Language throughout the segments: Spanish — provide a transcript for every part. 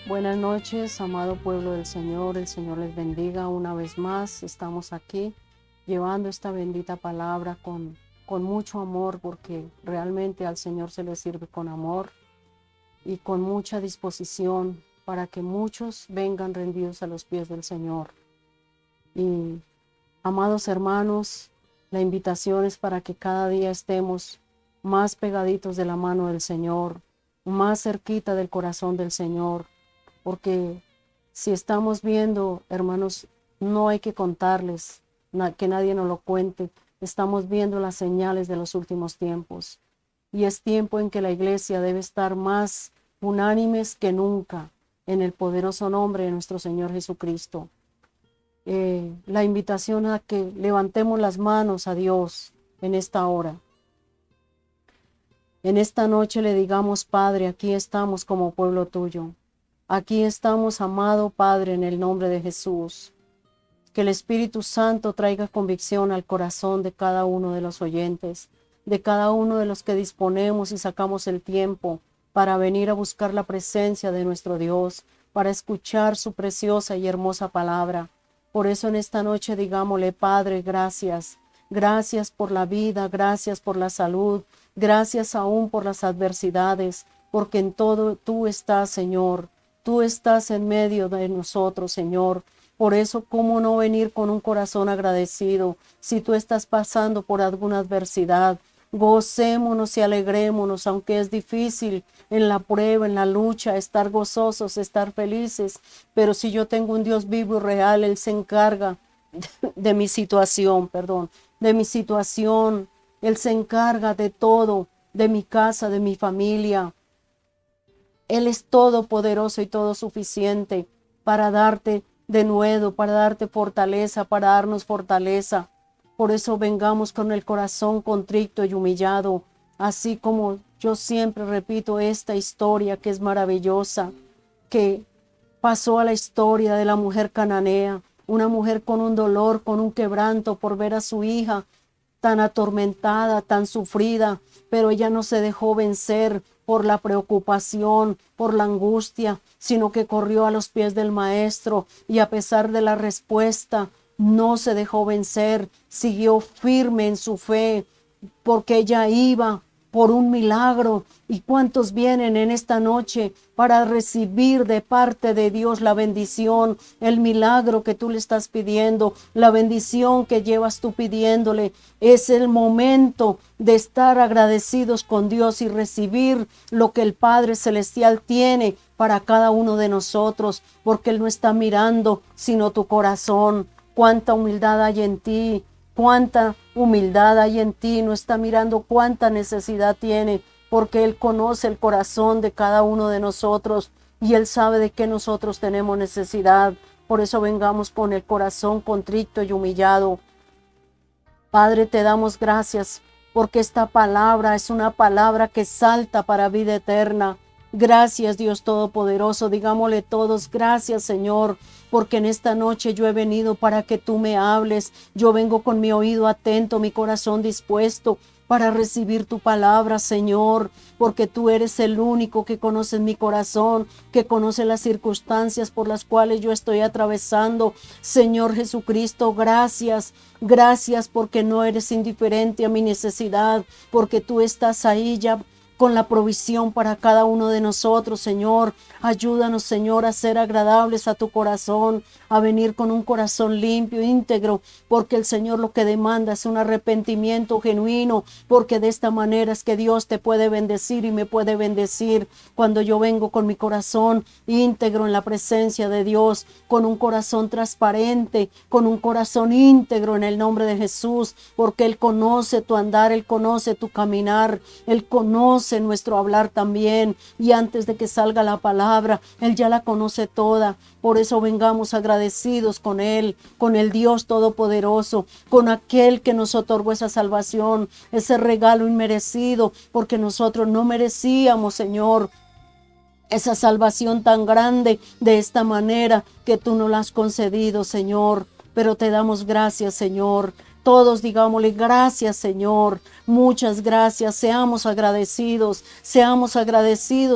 Buenas noches, amado pueblo del Señor. El Señor les bendiga una vez más. Estamos aquí llevando esta bendita palabra con mucho amor, porque realmente al Señor se le sirve con amor y con mucha disposición para que muchos vengan rendidos a los pies del Señor. Y, amados hermanos, la invitación es para que cada día estemos más pegaditos de la mano del Señor, más cerquita del corazón del Señor, porque si estamos viendo, hermanos, no hay que contarles, que nadie nos lo cuente, estamos viendo las señales de los últimos tiempos, y es tiempo en que la iglesia debe estar más unánimes que nunca en el poderoso nombre de nuestro Señor Jesucristo. La invitación a que levantemos las manos a Dios en esta hora. En esta noche le digamos: Padre, aquí estamos como pueblo tuyo. Aquí estamos, amado Padre, en el nombre de Jesús. Que el Espíritu Santo traiga convicción al corazón de cada uno de los oyentes, de cada uno de los que disponemos y sacamos el tiempo para venir a buscar la presencia de nuestro Dios, para escuchar su preciosa y hermosa palabra. Por eso en esta noche digámosle: Padre, gracias. Gracias por la vida, gracias por la salud, gracias aún por las adversidades, porque en todo tú estás, Señor. Tú estás en medio de nosotros, Señor. Por eso, ¿cómo no venir con un corazón agradecido? Si tú estás pasando por alguna adversidad, gocémonos y alegrémonos, aunque es difícil en la prueba, en la lucha, estar gozosos, estar felices. Pero si yo tengo un Dios vivo y real, Él se encarga de mi situación, de mi situación. Él se encarga de todo, de mi casa, de mi familia. Él es todopoderoso y todo suficiente para darte de nuevo, para darte fortaleza, para darnos fortaleza. Por eso vengamos con el corazón contrito y humillado, así como yo siempre repito esta historia que es maravillosa, que pasó a la historia de la mujer cananea, una mujer con un dolor, con un quebranto por ver a su hija tan atormentada, tan sufrida, pero ella no se dejó vencer por la preocupación, por la angustia, sino que corrió a los pies del Maestro y a pesar de la respuesta, no se dejó vencer, siguió firme en su fe, porque ella iba por un milagro. ¿Y cuántos vienen en esta noche para recibir de parte de Dios la bendición, el milagro que tú le estás pidiendo, la bendición que llevas tú pidiéndole? Es el momento de estar agradecidos con Dios y recibir lo que el Padre Celestial tiene para cada uno de nosotros, porque Él no está mirando sino tu corazón. Cuánta humildad hay en ti, cuánta humildad hay en ti, no está mirando cuánta necesidad tiene, porque Él conoce el corazón de cada uno de nosotros y Él sabe de qué nosotros tenemos necesidad. Por eso vengamos con el corazón contrito y humillado. Padre, te damos gracias porque esta palabra es una palabra que salta para vida eterna. Gracias, Dios Todopoderoso. Digámosle todos: gracias, Señor, porque en esta noche yo he venido para que tú me hables. Yo vengo con mi oído atento, mi corazón dispuesto para recibir tu palabra, Señor, porque tú eres el único que conoce mi corazón, que conoce las circunstancias por las cuales yo estoy atravesando. Señor Jesucristo, gracias. Gracias porque no eres indiferente a mi necesidad, porque tú estás ahí ya con la provisión para cada uno de nosotros, Señor. Ayúdanos, Señor, a ser agradables a tu corazón, a venir con un corazón limpio, íntegro, porque el Señor lo que demanda es un arrepentimiento genuino, porque de esta manera es que Dios te puede bendecir y me puede bendecir cuando yo vengo con mi corazón íntegro en la presencia de Dios, con un corazón transparente, con un corazón íntegro en el nombre de Jesús, porque Él conoce tu andar, Él conoce tu caminar, Él conoce nuestro hablar también, y antes de que salga la palabra, Él ya la conoce toda. Por eso vengamos agradecidos con Él, con el Dios Todopoderoso, con aquel que nos otorgó esa salvación, ese regalo inmerecido, porque nosotros no merecíamos, Señor, esa salvación tan grande de esta manera que tú nos la has concedido, Señor. Pero te damos gracias, Señor. Todos digámosle gracias, Señor, muchas gracias. Seamos agradecidos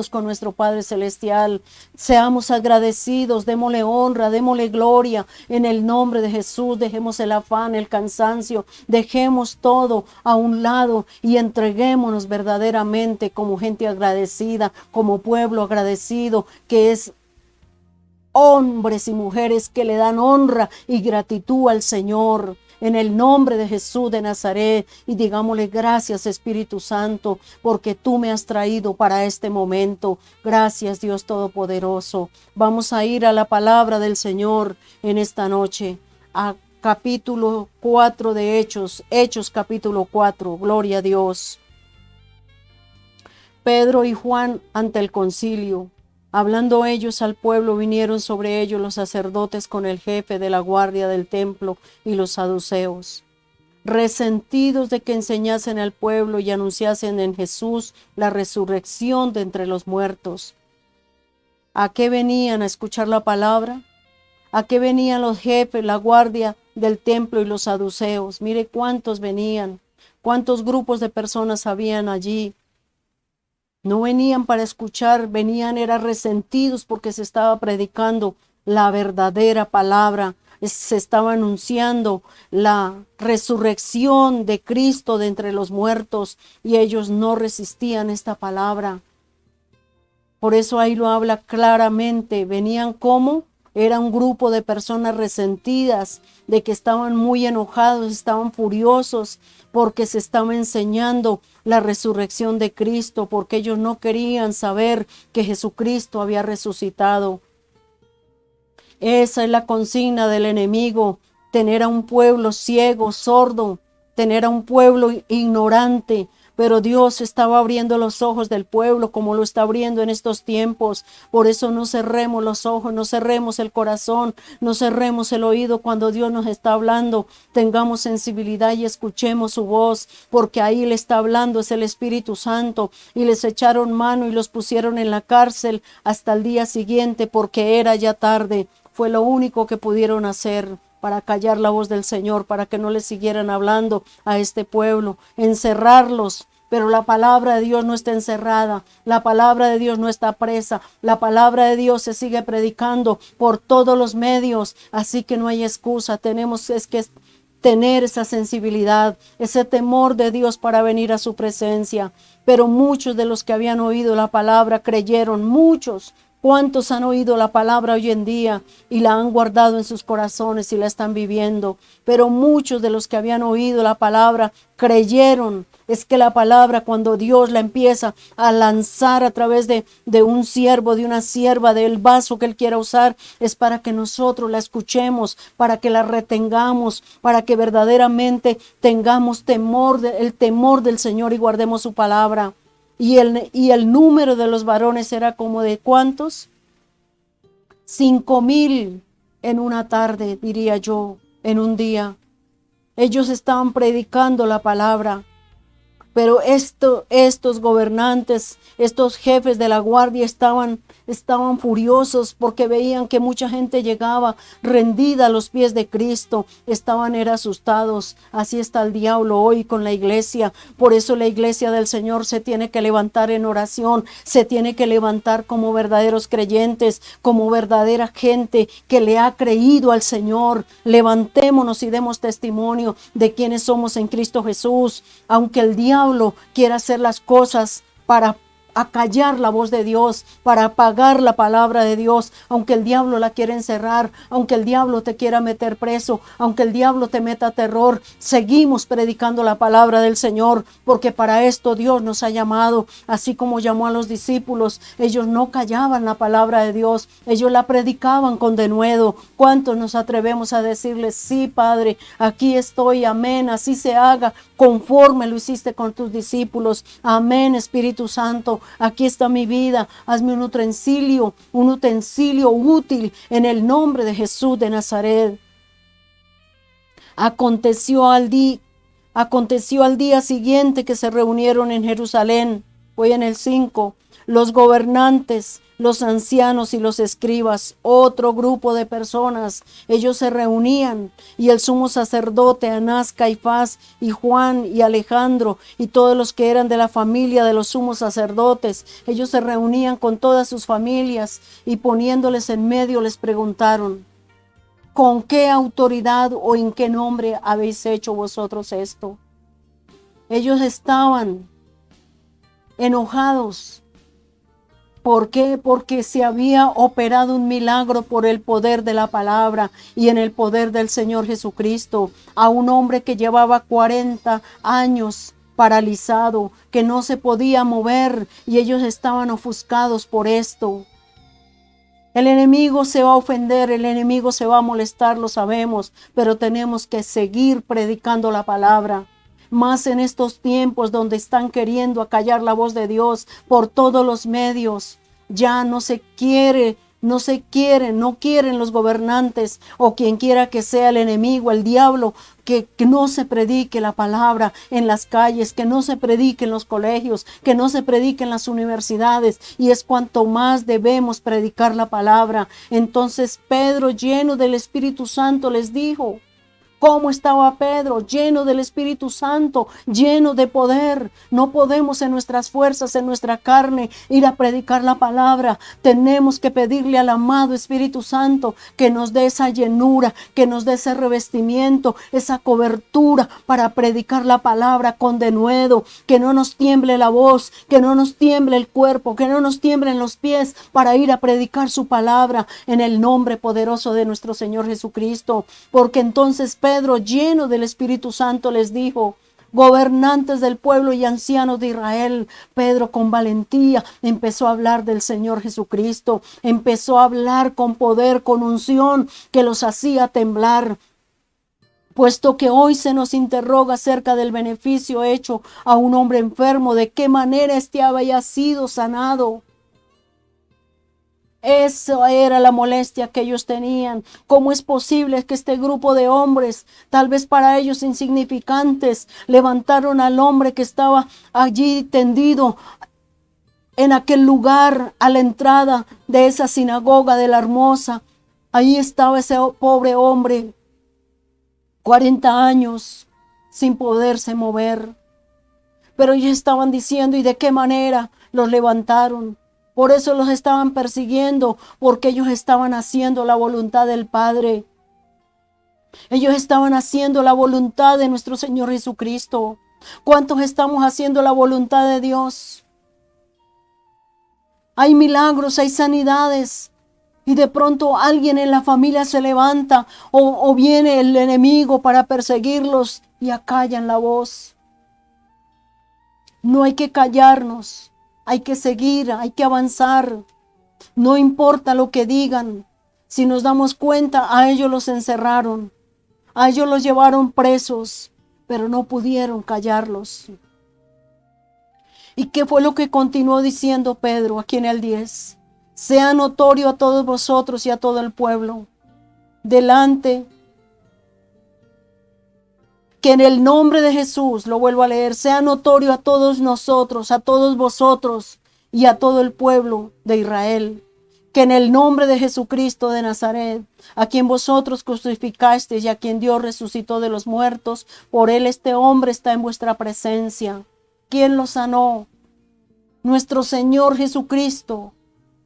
con nuestro Padre Celestial. Seamos agradecidos, démosle honra, démosle gloria en el nombre de Jesús. Dejemos el afán, el cansancio, dejemos todo a un lado y entreguémonos verdaderamente como gente agradecida, como pueblo agradecido, que es hombres y mujeres que le dan honra y gratitud al Señor. En el nombre de Jesús de Nazaret, y digámosle gracias, Espíritu Santo, porque tú me has traído para este momento. Gracias, Dios Todopoderoso. Vamos a ir a la palabra del Señor en esta noche, a capítulo 4 de Hechos capítulo 4, gloria a Dios. Pedro y Juan ante el concilio. Hablando ellos al pueblo, vinieron sobre ellos los sacerdotes con el jefe de la guardia del templo y los saduceos, resentidos de que enseñasen al pueblo y anunciasen en Jesús la resurrección de entre los muertos. ¿A qué venían a escuchar la palabra? ¿A qué venían los jefes, la guardia del templo y los saduceos? Mire cuántos venían, cuántos grupos de personas habían allí. No venían para escuchar, venían eran resentidos porque se estaba predicando la verdadera palabra, se estaba anunciando la resurrección de Cristo de entre los muertos y ellos no resistían esta palabra. Por eso ahí lo habla claramente, venían como, era un grupo de personas resentidas, de que estaban muy enojados, estaban furiosos porque se estaba enseñando la resurrección de Cristo, porque ellos no querían saber que Jesucristo había resucitado. Esa es la consigna del enemigo, tener a un pueblo ciego, sordo, tener a un pueblo ignorante. Pero Dios estaba abriendo los ojos del pueblo como lo está abriendo en estos tiempos. Por eso no cerremos los ojos, no cerremos el corazón, no cerremos el oído cuando Dios nos está hablando. Tengamos sensibilidad y escuchemos su voz, porque ahí le está hablando, es el Espíritu Santo. Y les echaron mano y los pusieron en la cárcel hasta el día siguiente, porque era ya tarde. Fue lo único que pudieron hacer para callar la voz del Señor, para que no le siguieran hablando a este pueblo, encerrarlos. Pero la palabra de Dios no está encerrada, la palabra de Dios no está presa, la palabra de Dios se sigue predicando por todos los medios, así que no hay excusa, tenemos que tener esa sensibilidad, ese temor de Dios para venir a su presencia. Pero muchos de los que habían oído la palabra creyeron, muchos. ¿Cuántos han oído la palabra hoy en día y la han guardado en sus corazones y la están viviendo? Pero muchos de los que habían oído la palabra creyeron. Es que la palabra, cuando Dios la empieza a lanzar a través de un siervo, de una sierva, del vaso que Él quiera usar, es para que nosotros la escuchemos, para que la retengamos, para que verdaderamente tengamos el temor del Señor y guardemos su palabra. Y el número de los varones era como de ¿cuántos? 5,000 en una tarde, diría yo, en un día. Ellos estaban predicando la palabra. Pero estos gobernantes, estos jefes de la guardia estaban furiosos porque veían que mucha gente llegaba rendida a los pies de Cristo. Estaban asustados. Así está el diablo hoy con la iglesia. Por eso la iglesia del Señor se tiene que levantar en oración, se tiene que levantar como verdaderos creyentes, como verdadera gente que le ha creído al Señor. Levantémonos y demos testimonio de quienes somos en Cristo Jesús, aunque el diablo quiere hacer las cosas para acallar la voz de Dios, para apagar la palabra de Dios, aunque el diablo la quiera encerrar, aunque el diablo te quiera meter preso, aunque el diablo te meta terror, seguimos predicando la palabra del Señor, porque para esto Dios nos ha llamado, así como llamó a los discípulos. Ellos no callaban la palabra de Dios, ellos la predicaban con denuedo. ¿Cuántos nos atrevemos a decirles, sí, Padre, aquí estoy, amén, así se haga, conforme lo hiciste con tus discípulos, amén, Espíritu Santo, aquí está mi vida, hazme un utensilio útil en el nombre de Jesús de Nazaret. Aconteció al día siguiente que se reunieron en Jerusalén, voy en el 5, los gobernantes, los ancianos y los escribas, otro grupo de personas. Ellos se reunían y el sumo sacerdote Anás, Caifás y Juan y Alejandro y todos los que eran de la familia de los sumos sacerdotes, ellos se reunían con todas sus familias y poniéndoles en medio les preguntaron: ¿con qué autoridad o en qué nombre habéis hecho vosotros esto? Ellos estaban enojados. ¿Por qué? Porque se había operado un milagro por el poder de la palabra y en el poder del Señor Jesucristo a un hombre que llevaba 40 años paralizado, que no se podía mover, y ellos estaban ofuscados por esto. El enemigo se va a ofender, el enemigo se va a molestar, lo sabemos, pero tenemos que seguir predicando la palabra. Más en estos tiempos donde están queriendo acallar la voz de Dios por todos los medios. Ya no quieren los gobernantes o quien quiera que sea el enemigo, el diablo, que no se predique la palabra en las calles, que no se predique en los colegios, que no se predique en las universidades, y es cuanto más debemos predicar la palabra. Entonces Pedro, lleno del Espíritu Santo, les dijo: ¿cómo estaba Pedro? Lleno del Espíritu Santo, lleno de poder. No podemos en nuestras fuerzas, en nuestra carne, ir a predicar la palabra. Tenemos que pedirle al amado Espíritu Santo que nos dé esa llenura, que nos dé ese revestimiento, esa cobertura para predicar la palabra con denuedo. Que no nos tiemble la voz, que no nos tiemble el cuerpo, que no nos tiemblen los pies para ir a predicar su palabra en el nombre poderoso de nuestro Señor Jesucristo. Porque entonces Pedro, lleno del Espíritu Santo, les dijo: gobernantes del pueblo y ancianos de Israel. Pedro con valentía empezó a hablar del Señor Jesucristo, empezó a hablar con poder, con unción que los hacía temblar. Puesto que hoy se nos interroga acerca del beneficio hecho a un hombre enfermo, de qué manera éste había sido sanado. Esa era la molestia que ellos tenían. ¿Cómo es posible que este grupo de hombres, tal vez para ellos insignificantes, levantaron al hombre que estaba allí tendido en aquel lugar a la entrada de esa sinagoga de la Hermosa? Ahí estaba ese pobre hombre, 40 años, sin poderse mover. Pero ellos estaban diciendo: ¿y de qué manera los levantaron? Por eso los estaban persiguiendo, porque ellos estaban haciendo la voluntad del Padre. Ellos estaban haciendo la voluntad de nuestro Señor Jesucristo. ¿Cuántos estamos haciendo la voluntad de Dios? Hay milagros, hay sanidades, y de pronto alguien en la familia se levanta o viene el enemigo para perseguirlos y acallan la voz. No hay que callarnos. Hay que seguir, hay que avanzar. No importa lo que digan. Si nos damos cuenta, a ellos los encerraron. A ellos los llevaron presos, pero no pudieron callarlos. ¿Y qué fue lo que continuó diciendo Pedro aquí en el 10? Sea notorio a todos vosotros y a todo el pueblo, delante, que en el nombre de Jesús, lo vuelvo a leer, sea notorio a todos nosotros, a todos vosotros y a todo el pueblo de Israel, que en el nombre de Jesucristo de Nazaret, a quien vosotros crucificasteis y a quien Dios resucitó de los muertos, por él este hombre está en vuestra presencia. ¿Quién lo sanó? Nuestro Señor Jesucristo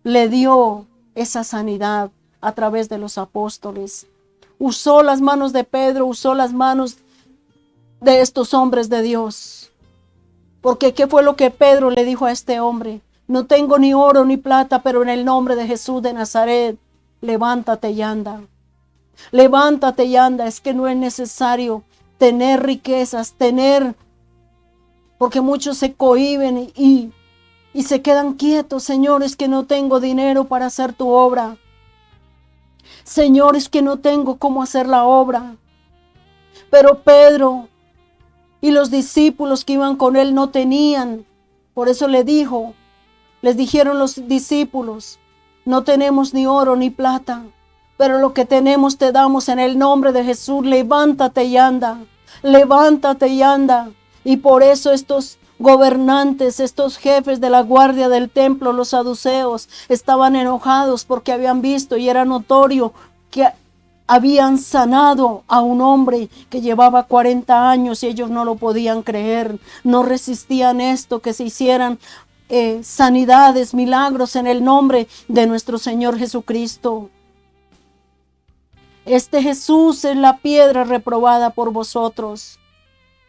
le dio esa sanidad a través de los apóstoles. Usó las manos de Pedro, usó las manos de estos hombres de Dios. Porque ¿qué fue lo que Pedro le dijo a este hombre? No tengo ni oro ni plata, pero en el nombre de Jesús de Nazaret, levántate y anda. Levántate y anda. Es que no es necesario tener riquezas, porque muchos se cohíben y se quedan quietos. Señor, es que no tengo dinero para hacer tu obra. Señor, es que no tengo cómo hacer la obra. Pero Pedro y los discípulos que iban con él no tenían. Por eso les dijeron los discípulos: no tenemos ni oro ni plata, pero lo que tenemos te damos en el nombre de Jesús. Levántate y anda. Levántate y anda. Y por eso estos gobernantes, estos jefes de la guardia del templo, los saduceos, estaban enojados porque habían visto y era notorio que habían sanado a un hombre que llevaba 40 años y ellos no lo podían creer, no resistían esto, que se hicieran sanidades, milagros en el nombre de nuestro Señor Jesucristo. Este Jesús es la piedra reprobada por vosotros,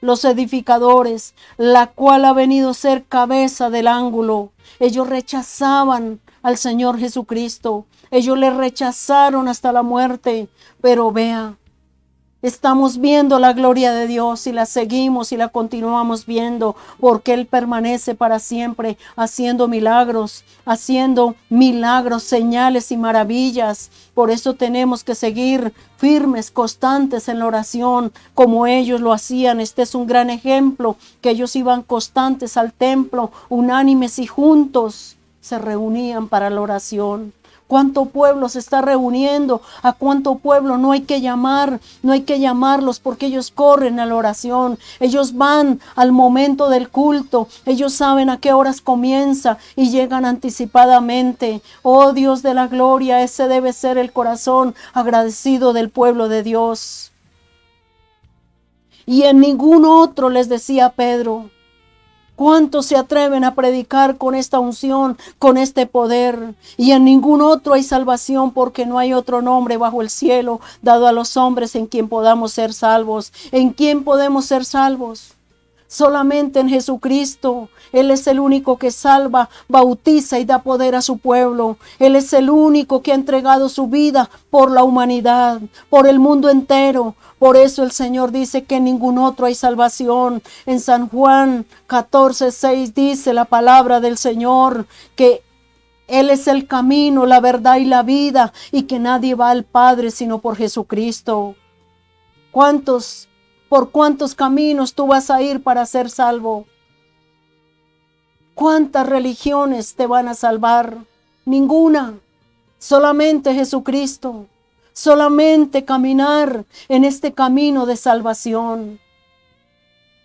los edificadores, la cual ha venido a ser cabeza del ángulo. Ellos rechazaban al Señor Jesucristo. Ellos le rechazaron hasta la muerte. Pero vea, estamos viendo la gloria de Dios y la seguimos y la continuamos viendo porque Él permanece para siempre haciendo milagros, señales y maravillas. Por eso tenemos que seguir firmes, constantes en la oración como ellos lo hacían. Este es un gran ejemplo, que ellos iban constantes al templo, unánimes y juntos se reunían para la oración. ¿Cuánto pueblo se está reuniendo? ¿A cuánto pueblo no hay que llamar? No hay que llamarlos porque ellos corren a la oración. Ellos van al momento del culto. Ellos saben a qué horas comienza y llegan anticipadamente. Oh Dios de la gloria, ese debe ser el corazón agradecido del pueblo de Dios. Y en ningún otro, les decía Pedro. ¿Cuántos se atreven a predicar con esta unción, con este poder? Y en ningún otro hay salvación, porque no hay otro nombre bajo el cielo dado a los hombres en quien podamos ser salvos. ¿En quién podemos ser salvos? Solamente en Jesucristo. Él es el único que salva, bautiza y da poder a su pueblo. Él es el único que ha entregado su vida por la humanidad, por el mundo entero. Por eso el Señor dice que en ningún otro hay salvación. En San Juan 14:6 dice la palabra del Señor que Él es el camino, la verdad y la vida, y que nadie va al Padre sino por Jesucristo. ¿Por cuántos caminos tú vas a ir para ser salvo? ¿Cuántas religiones te van a salvar? Ninguna. Solamente Jesucristo. Solamente caminar en este camino de salvación.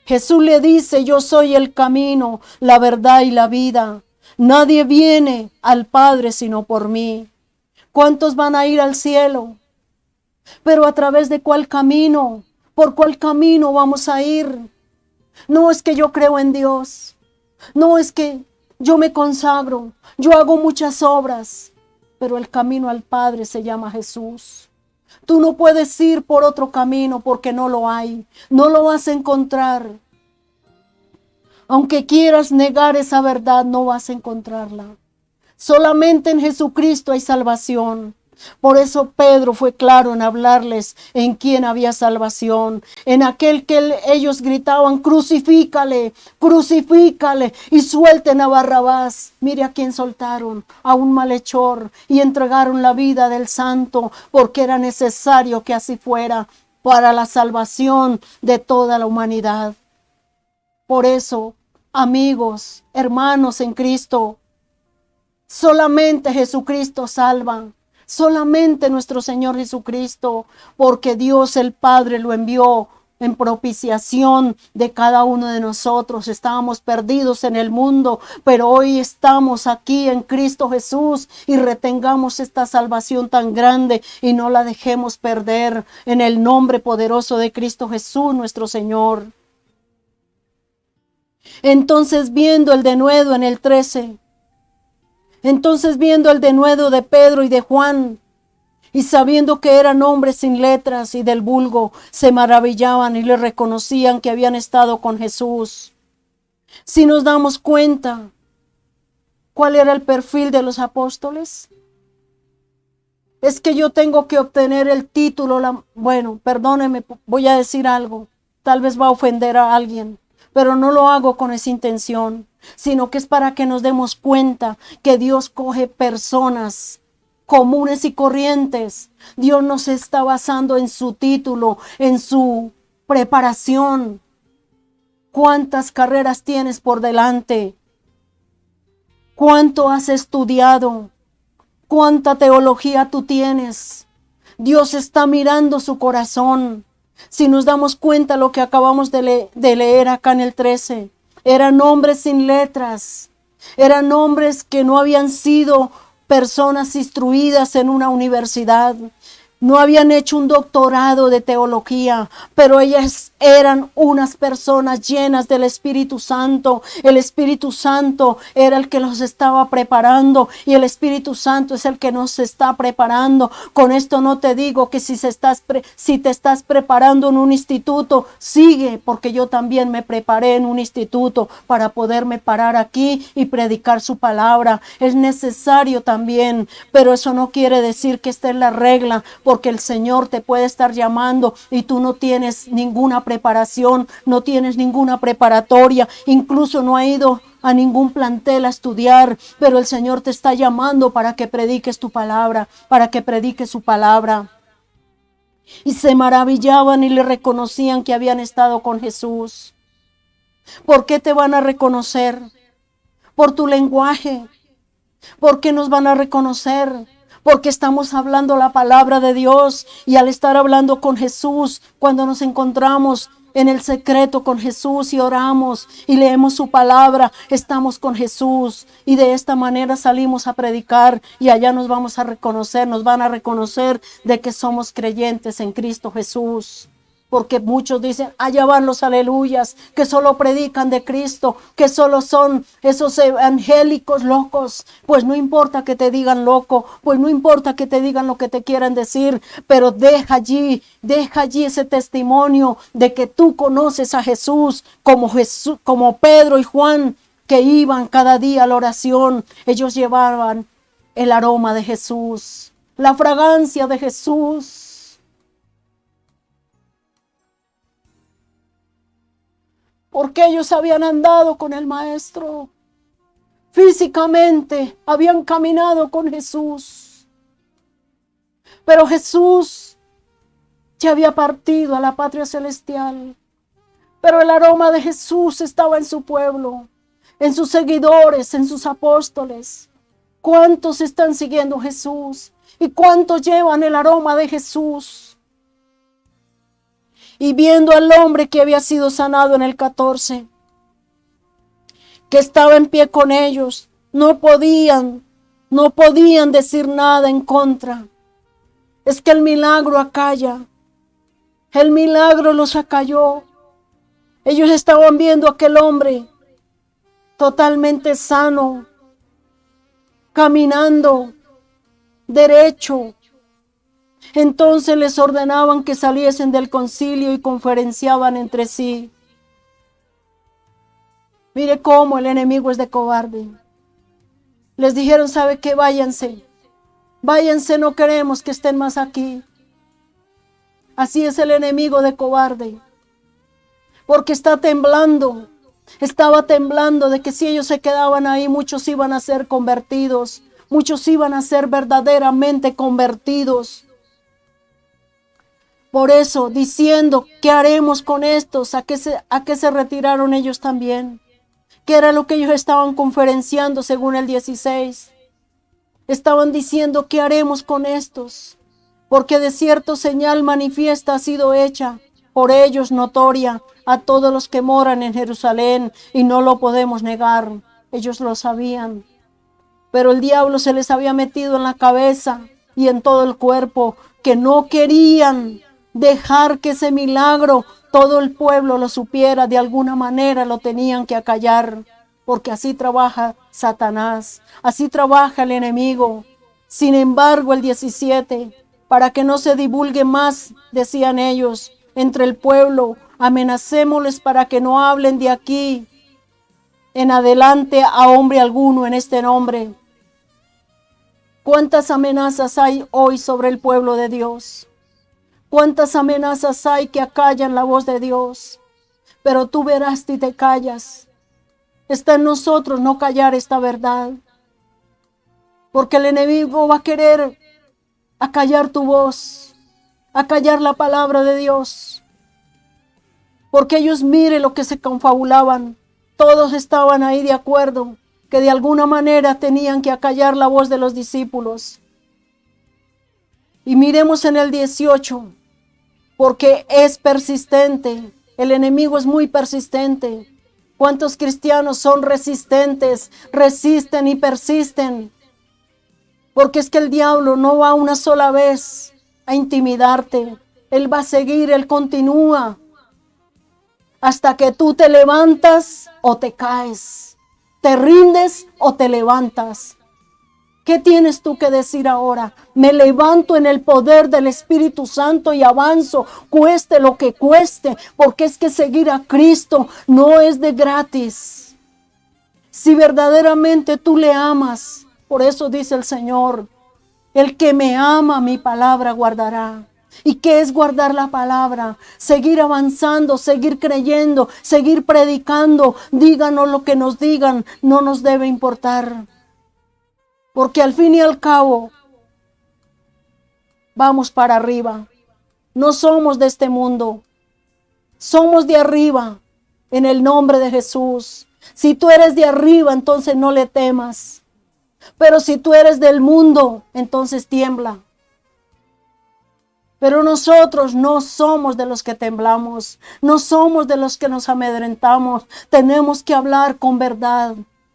Jesús le dice: yo soy el camino, la verdad y la vida. Nadie viene al Padre sino por mí. ¿Cuántos van a ir al cielo? Pero ¿a través de cuál camino? ¿Por cuál camino vamos a ir? No es que yo creo en Dios. No es que yo me consagro. Yo hago muchas obras. Pero el camino al Padre se llama Jesús. Tú no puedes ir por otro camino porque no lo hay. No lo vas a encontrar. Aunque quieras negar esa verdad, no vas a encontrarla. Solamente en Jesucristo hay salvación. Por eso Pedro fue claro en hablarles en quién había salvación, en aquel que ellos gritaban: crucifícale, crucifícale y suelten a Barrabás. Mire a quién soltaron, a un malhechor, y entregaron la vida del santo, porque era necesario que así fuera para la salvación de toda la humanidad. Por eso, amigos, hermanos en Cristo, solamente Jesucristo salva. Solamente nuestro Señor Jesucristo, porque Dios el Padre lo envió en propiciación de cada uno de nosotros. Estábamos perdidos en el mundo, pero hoy estamos aquí en Cristo Jesús, y retengamos esta salvación tan grande y no la dejemos perder, en el nombre poderoso de Cristo Jesús nuestro Señor. Entonces, viendo el denuedo en el 13, entonces viendo el denuedo de Pedro y de Juan, y sabiendo que eran hombres sin letras y del vulgo, se maravillaban y le reconocían que habían estado con Jesús. Si nos damos cuenta, ¿cuál era el perfil de los apóstoles? Es que yo tengo que obtener el título. Bueno, perdóneme, voy a decir algo. Tal vez va a ofender a alguien, pero no lo hago con esa intención, sino que es para que nos demos cuenta que Dios coge personas comunes y corrientes. Dios no se está basando en su título, en su preparación. ¿Cuántas carreras tienes por delante? ¿Cuánto has estudiado? ¿Cuánta teología tú tienes? Dios está mirando su corazón. Si nos damos cuenta lo que acabamos de leer acá en el 13, Eran hombres sin letras. Eran hombres que no habían sido personas instruidas en una universidad. No habían hecho un doctorado de teología, pero ellas eran unas personas llenas del Espíritu Santo. El Espíritu Santo era el que los estaba preparando y el Espíritu Santo es el que nos está preparando. Con esto no te digo que si te estás preparando en un instituto, sigue, porque yo también me preparé en un instituto para poderme parar aquí y predicar su palabra. Es necesario también, pero eso no quiere decir que esta es la regla, porque el Señor te puede estar llamando y tú no tienes ninguna preparación, no tienes ninguna preparatoria, incluso no has ido a ningún plantel a estudiar, pero el Señor te está llamando para que prediques tu palabra, para que prediques su palabra. Y se maravillaban y le reconocían que habían estado con Jesús. ¿Por qué te van a reconocer? Por tu lenguaje. ¿Por qué nos van a reconocer? Porque estamos hablando la palabra de Dios, y al estar hablando con Jesús, cuando nos encontramos en el secreto con Jesús y oramos y leemos su palabra, estamos con Jesús y de esta manera salimos a predicar y allá nos vamos a reconocer, nos van a reconocer de que somos creyentes en Cristo Jesús. Porque muchos dicen, allá van los aleluyas, que solo predican de Cristo, que solo son esos evangélicos locos. Pues no importa que te digan loco, pues no importa que te digan lo que te quieran decir, pero deja allí ese testimonio de que tú conoces a Jesús, como Pedro y Juan, que iban cada día a la oración. Ellos llevaban el aroma de Jesús, la fragancia de Jesús. Porque ellos habían andado con el Maestro. Físicamente habían caminado con Jesús. Pero Jesús ya había partido a la patria celestial. Pero el aroma de Jesús estaba en su pueblo, en sus seguidores, en sus apóstoles. ¿Cuántos están siguiendo a Jesús? ¿Y cuántos llevan el aroma de Jesús? Y viendo al hombre que había sido sanado en el 14, que estaba en pie con ellos, no podían decir nada en contra. Es que el milagro acalla. El milagro los acalló. Ellos estaban viendo a aquel hombre totalmente sano, caminando derecho. Entonces les ordenaban que saliesen del concilio y conferenciaban entre sí. Mire cómo el enemigo es de cobarde. Les dijeron, ¿sabe qué? Váyanse. Váyanse, no queremos que estén más aquí. Así es el enemigo de cobarde. Porque está temblando. Estaba temblando de que si ellos se quedaban ahí, muchos iban a ser convertidos. Muchos iban a ser verdaderamente convertidos. Por eso, diciendo, ¿qué haremos con estos? ¿A qué se retiraron ellos también? ¿Qué era lo que ellos estaban conferenciando según el 16? Estaban diciendo, ¿qué haremos con estos? Porque de cierto señal manifiesta ha sido hecha por ellos notoria a todos los que moran en Jerusalén, y no lo podemos negar. Ellos lo sabían. Pero el diablo se les había metido en la cabeza y en todo el cuerpo, que no querían dejar que ese milagro todo el pueblo lo supiera. De alguna manera lo tenían que acallar, porque así trabaja Satanás, así trabaja el enemigo. Sin embargo, el 17, para que no se divulgue más, decían ellos, entre el pueblo, amenacémosles para que no hablen de aquí en adelante a hombre alguno en este nombre. ¿Cuántas amenazas hay hoy sobre el pueblo de Dios? ¿Cuántas amenazas hay que acallan la voz de Dios? Pero tú verás y te callas. Está en nosotros no callar esta verdad. Porque el enemigo va a querer acallar tu voz, acallar la palabra de Dios. Porque ellos, mire lo que se confabulaban. Todos estaban ahí de acuerdo que de alguna manera tenían que acallar la voz de los discípulos. Y miremos en el 18, porque es persistente. El enemigo es muy persistente. ¿Cuántos cristianos son resistentes, resisten y persisten? Porque es que el diablo no va una sola vez a intimidarte. Él va a seguir, él continúa hasta que tú te levantas o te caes, te rindes o te levantas. ¿Qué tienes tú que decir ahora? Me levanto en el poder del Espíritu Santo y avanzo, cueste lo que cueste, porque es que seguir a Cristo no es de gratis. Si verdaderamente tú le amas, por eso dice el Señor, el que me ama, mi palabra guardará. ¿Y qué es guardar la palabra? Seguir avanzando, seguir creyendo, seguir predicando. Díganos lo que nos digan, no nos debe importar. Porque al fin y al cabo, vamos para arriba. No somos de este mundo. Somos de arriba, en el nombre de Jesús. Si tú eres de arriba, entonces no le temas. Pero si tú eres del mundo, entonces tiembla. Pero nosotros no somos de los que temblamos, no somos de los que nos amedrentamos. Tenemos que hablar con verdad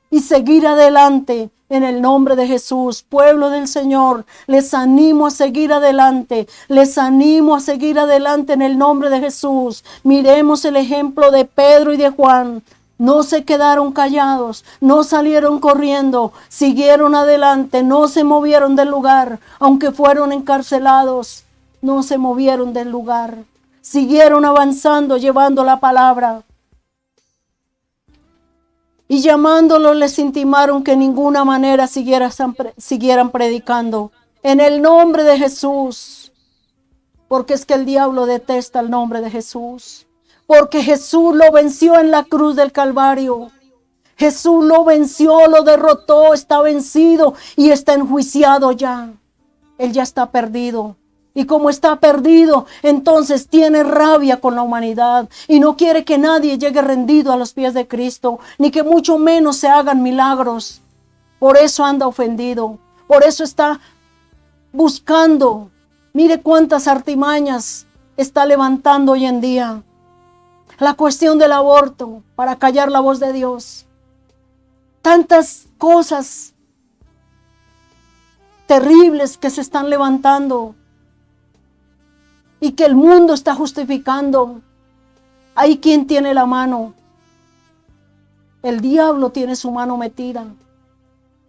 y seguir adelante en el nombre de Jesús. Pueblo del Señor, les animo a seguir adelante, les animo a seguir adelante en el nombre de Jesús. Miremos el ejemplo de Pedro y de Juan. No se quedaron callados, no salieron corriendo, siguieron adelante, no se movieron del lugar, aunque fueron encarcelados. No se movieron del lugar, siguieron avanzando, llevando la palabra. Y llamándolos les intimaron que en ninguna manera siguieran predicando en el nombre de Jesús. Porque es que el diablo detesta el nombre de Jesús. Porque Jesús lo venció en la cruz del Calvario. Jesús lo venció, lo derrotó, está vencido y está enjuiciado ya. Él ya está perdido. Y como está perdido, entonces tiene rabia con la humanidad y no quiere que nadie llegue rendido a los pies de Cristo, ni que mucho menos se hagan milagros. Por eso anda ofendido, por eso está buscando. Mire cuántas artimañas está levantando hoy en día. La cuestión del aborto para callar la voz de Dios. Tantas cosas terribles que se están levantando y que el mundo está justificando. Hay quien tiene la mano. El diablo tiene su mano metida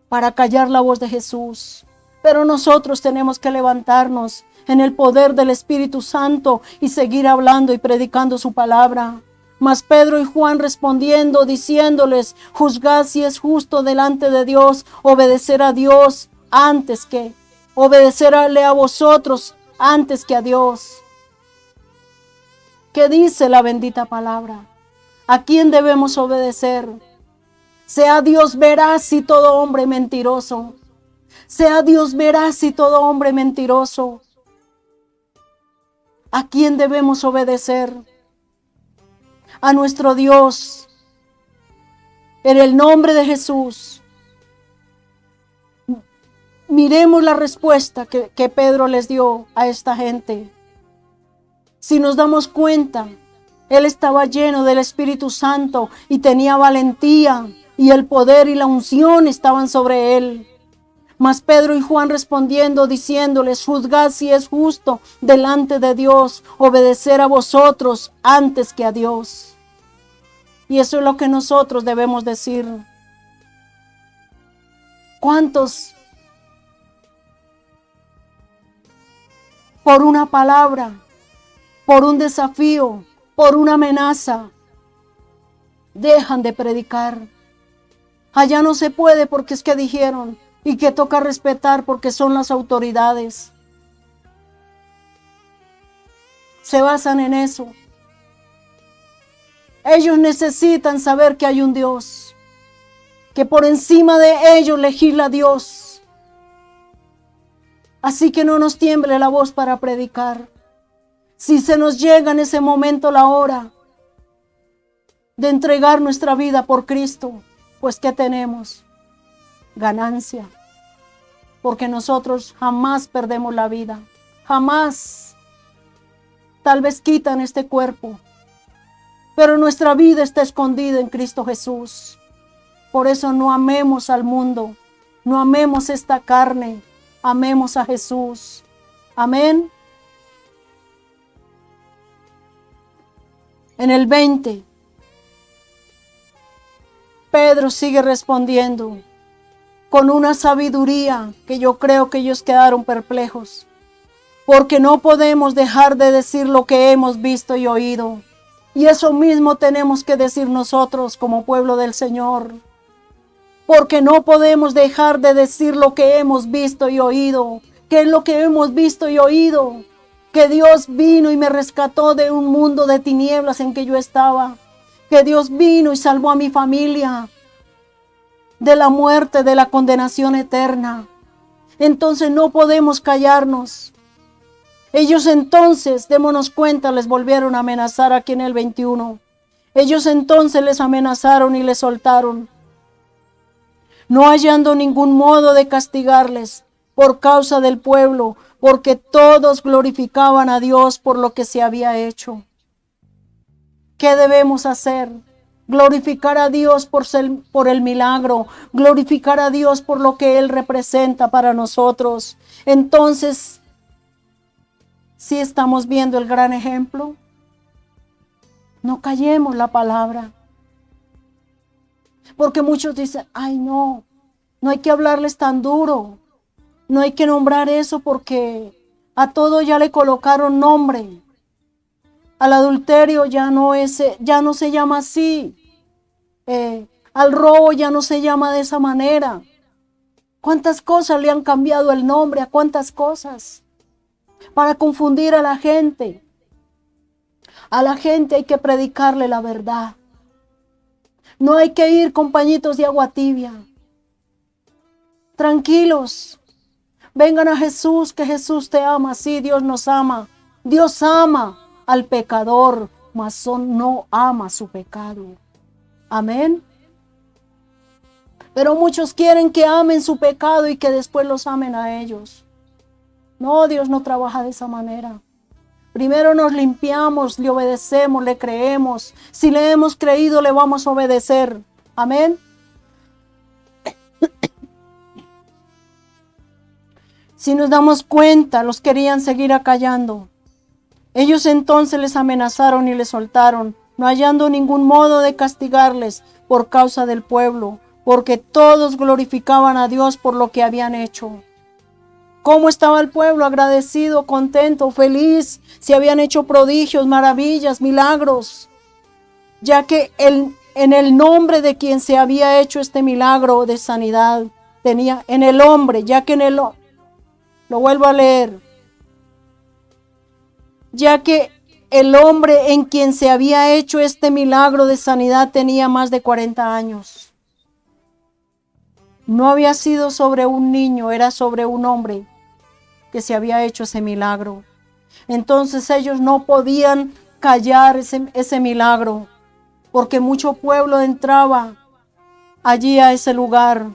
para callar la voz de Jesús. Pero nosotros tenemos que levantarnos en el poder del Espíritu Santo y seguir hablando y predicando su palabra. Mas Pedro y Juan respondiendo, diciéndoles, juzgad si es justo delante de Dios obedecer a Dios antes que obedecerle a vosotros antes que a Dios. ¿Qué dice la bendita palabra? ¿A quién debemos obedecer? Sea Dios veraz y todo hombre mentiroso. Sea Dios veraz y todo hombre mentiroso. ¿A quién debemos obedecer? A nuestro Dios. En el nombre de Jesús. Miremos la respuesta que Pedro les dio a esta gente. Si nos damos cuenta, él estaba lleno del Espíritu Santo y tenía valentía y el poder y la unción estaban sobre él. Mas Pedro y Juan respondiendo, diciéndoles, juzgad si es justo delante de Dios obedecer a vosotros antes que a Dios. Y eso es lo que nosotros debemos decir. ¿Cuántos por una palabra, por un desafío, por una amenaza, dejan de predicar? Allá no se puede porque es que dijeron, y que toca respetar porque son las autoridades. Se basan en eso. Ellos necesitan saber que hay un Dios, que por encima de ellos legisla Dios. Así que no nos tiemble la voz para predicar. Si se nos llega en ese momento la hora de entregar nuestra vida por Cristo, pues ¿qué tenemos? Ganancia. Porque nosotros jamás perdemos la vida. Jamás. Tal vez quitan este cuerpo, pero nuestra vida está escondida en Cristo Jesús. Por eso no amemos al mundo, no amemos esta carne, amemos a Jesús. Amén. En el 20, Pedro sigue respondiendo con una sabiduría que yo creo que ellos quedaron perplejos, porque no podemos dejar de decir lo que hemos visto y oído. Y eso mismo tenemos que decir nosotros como pueblo del Señor, porque no podemos dejar de decir lo que hemos visto y oído. ¿Qué es lo que hemos visto y oído? Que Dios vino y me rescató de un mundo de tinieblas en que yo estaba. Que Dios vino y salvó a mi familia de la muerte, de la condenación eterna. Entonces no podemos callarnos. Ellos entonces, démonos cuenta, les volvieron a amenazar aquí en el 21. Ellos entonces les amenazaron y les soltaron, no hallando ningún modo de castigarles por causa del pueblo, porque todos glorificaban a Dios por lo que se había hecho. ¿Qué debemos hacer? Glorificar a Dios por el milagro, glorificar a Dios por lo que Él representa para nosotros. Entonces, ¿sí estamos viendo el gran ejemplo? No callemos la palabra. Porque muchos dicen, ay no hay que hablarles tan duro, no hay que nombrar eso porque a todo ya le colocaron nombre. Al adulterio ya no se llama así. Al robo ya no se llama de esa manera. ¿Cuántas cosas le han cambiado el nombre? ¿A cuántas cosas? Para confundir a la gente. A la gente hay que predicarle la verdad. No hay que ir con pañitos de agua tibia. Tranquilos. Vengan a Jesús, que Jesús te ama. Sí, Dios nos ama. Dios ama al pecador, mas no ama su pecado. Amén. Pero muchos quieren que amen su pecado y que después los amen a ellos. No, Dios no trabaja de esa manera. Primero nos limpiamos, le obedecemos, le creemos. Si le hemos creído, le vamos a obedecer. Amén. Si nos damos cuenta, los querían seguir acallando. Ellos entonces les amenazaron y les soltaron, no hallando ningún modo de castigarles por causa del pueblo, porque todos glorificaban a Dios por lo que habían hecho. ¿Cómo estaba el pueblo? Agradecido, contento, feliz. Se habían hecho prodigios, maravillas, milagros. Ya que en el nombre de quien se había hecho este milagro de sanidad, tenía en el hombre, ya que lo vuelvo a leer. Ya que el hombre en quien se había hecho este milagro de sanidad tenía más de 40 años. No había sido sobre un niño, era sobre un hombre que se había hecho ese milagro. Entonces ellos no podían callar ese milagro, porque mucho pueblo entraba allí a ese lugar.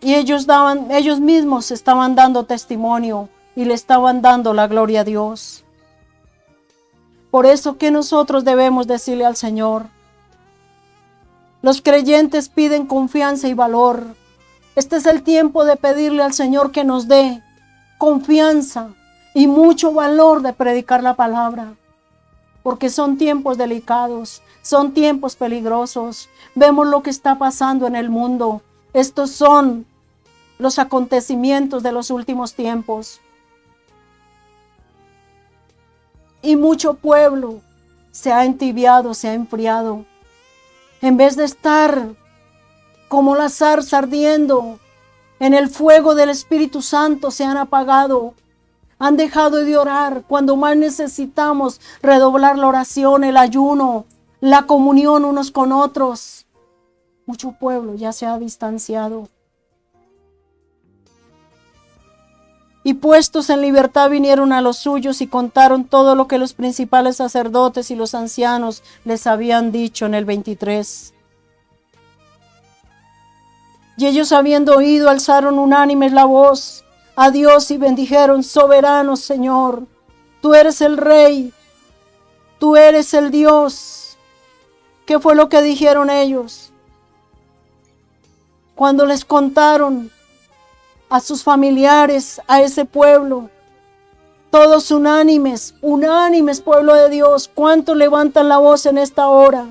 Y ellos mismos estaban dando testimonio y le estaban dando la gloria a Dios. Por eso que nosotros debemos decirle al Señor. Los creyentes piden confianza y valor. Este es el tiempo de pedirle al Señor que nos dé confianza y mucho valor de predicar la palabra. Porque son tiempos delicados, son tiempos peligrosos. Vemos lo que está pasando en el mundo. Estos son los acontecimientos de los últimos tiempos. Y mucho pueblo se ha entibiado, se ha enfriado. En vez de estar como la zarza ardiendo en el fuego del Espíritu Santo, se han apagado. Han dejado de orar cuando más necesitamos redoblar la oración, el ayuno, la comunión unos con otros. Mucho pueblo ya se ha distanciado. Y puestos en libertad vinieron a los suyos y contaron todo lo que los principales sacerdotes y los ancianos les habían dicho en el 23. Y ellos, habiendo oído, alzaron unánimes la voz a Dios y bendijeron: soberano Señor, tú eres el Rey Tú eres el Dios. ¿Qué fue lo que dijeron ellos? Cuando les contaron a sus familiares, a ese pueblo, todos unánimes, pueblo de Dios, ¿cuántos levantan la voz en esta hora?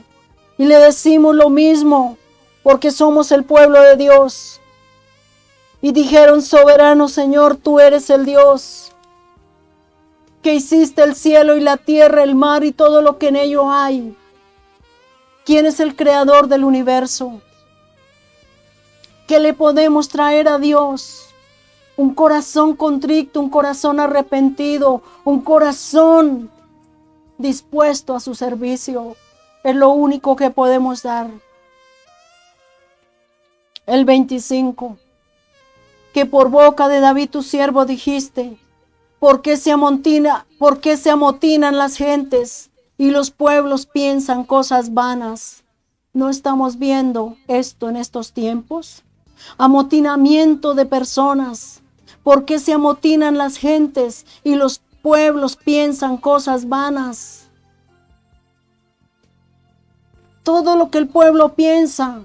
Y le decimos lo mismo, porque somos el pueblo de Dios. Y dijeron, soberano Señor, tú eres el Dios, que hiciste el cielo y la tierra, el mar y todo lo que en ello hay. ¿Quién es el creador del universo? ¿Qué le podemos traer a Dios? Un corazón contrito, un corazón arrepentido, un corazón dispuesto a su servicio. Es lo único que podemos dar. El 25. Que por boca de David tu siervo dijiste, ¿por qué se amotinan las gentes y los pueblos piensan cosas vanas? ¿No estamos viendo esto en estos tiempos? Amotinamiento de personas. ¿Por qué se amotinan las gentes y los pueblos piensan cosas vanas? Todo lo que el pueblo piensa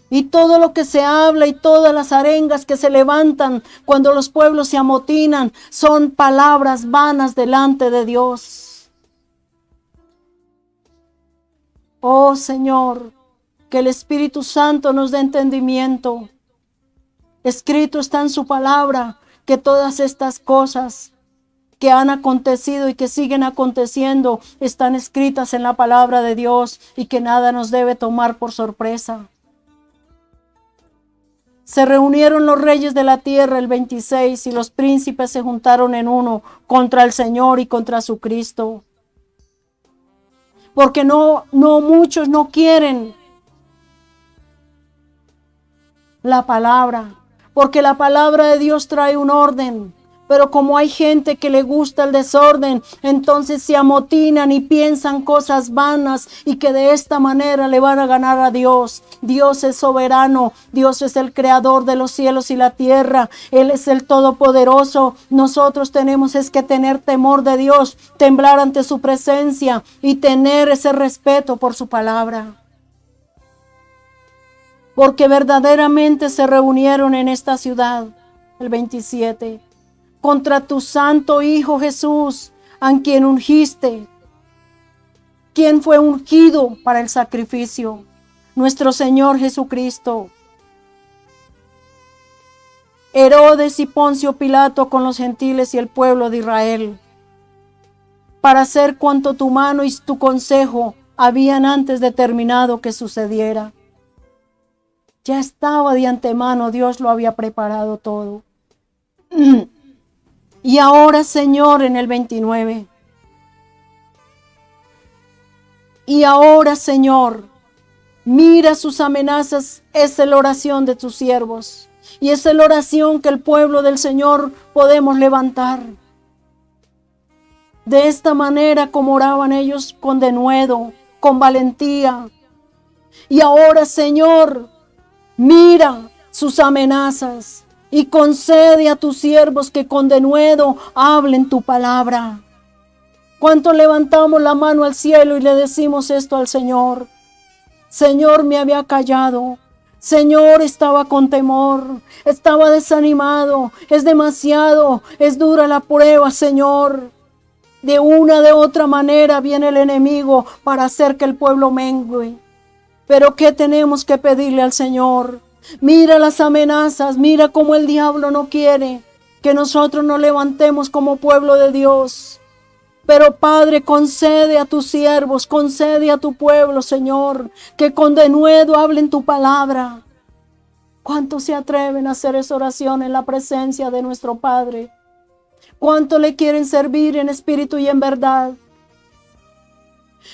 y todo lo que se habla y todas las arengas que se levantan cuando los pueblos se amotinan son palabras vanas delante de Dios. Oh Señor, que el Espíritu Santo nos dé entendimiento. Escrito está en su palabra que todas estas cosas que han acontecido y que siguen aconteciendo están escritas en la palabra de Dios y que nada nos debe tomar por sorpresa. Se reunieron los reyes de la tierra el 26 y los príncipes se juntaron en uno contra el Señor y contra su Cristo. Porque muchos no quieren la palabra, porque la palabra de Dios trae un orden. Pero como hay gente que le gusta el desorden, entonces se amotinan y piensan cosas vanas y que de esta manera le van a ganar a Dios. Dios es soberano, Dios es el creador de los cielos y la tierra, Él es el todopoderoso. Nosotros tenemos que tener temor de Dios, temblar ante su presencia y tener ese respeto por su palabra. Porque verdaderamente se reunieron en esta ciudad, el 27, contra tu santo Hijo Jesús, a quien ungiste. ¿Quién fue ungido para el sacrificio? Nuestro Señor Jesucristo. Herodes y Poncio Pilato con los gentiles y el pueblo de Israel, para hacer cuanto tu mano y tu consejo habían antes determinado que sucediera. Ya estaba de antemano, Dios lo había preparado todo. Y ahora, Señor, en el 29. Y ahora, Señor, mira sus amenazas, es la oración de tus siervos. Y es la oración que el pueblo del Señor podemos levantar. De esta manera como oraban ellos con denuedo, con valentía. Y ahora, Señor, mira sus amenazas. Y concede a tus siervos que con denuedo hablen tu palabra. ¿Cuánto levantamos la mano al cielo y le decimos esto al Señor? Señor, me había callado. Señor, estaba con temor. Estaba desanimado. Es demasiado. Es dura la prueba, Señor. De una de otra manera viene el enemigo para hacer que el pueblo mengue. Pero ¿qué tenemos que pedirle al Señor? Mira las amenazas, mira cómo el diablo no quiere que nosotros nos levantemos como pueblo de Dios. Pero Padre, concede a tus siervos, concede a tu pueblo, Señor, que con denuedo hablen tu palabra. ¿Cuántos se atreven a hacer esa oración en la presencia de nuestro Padre? ¿Cuántos le quieren servir en espíritu y en verdad?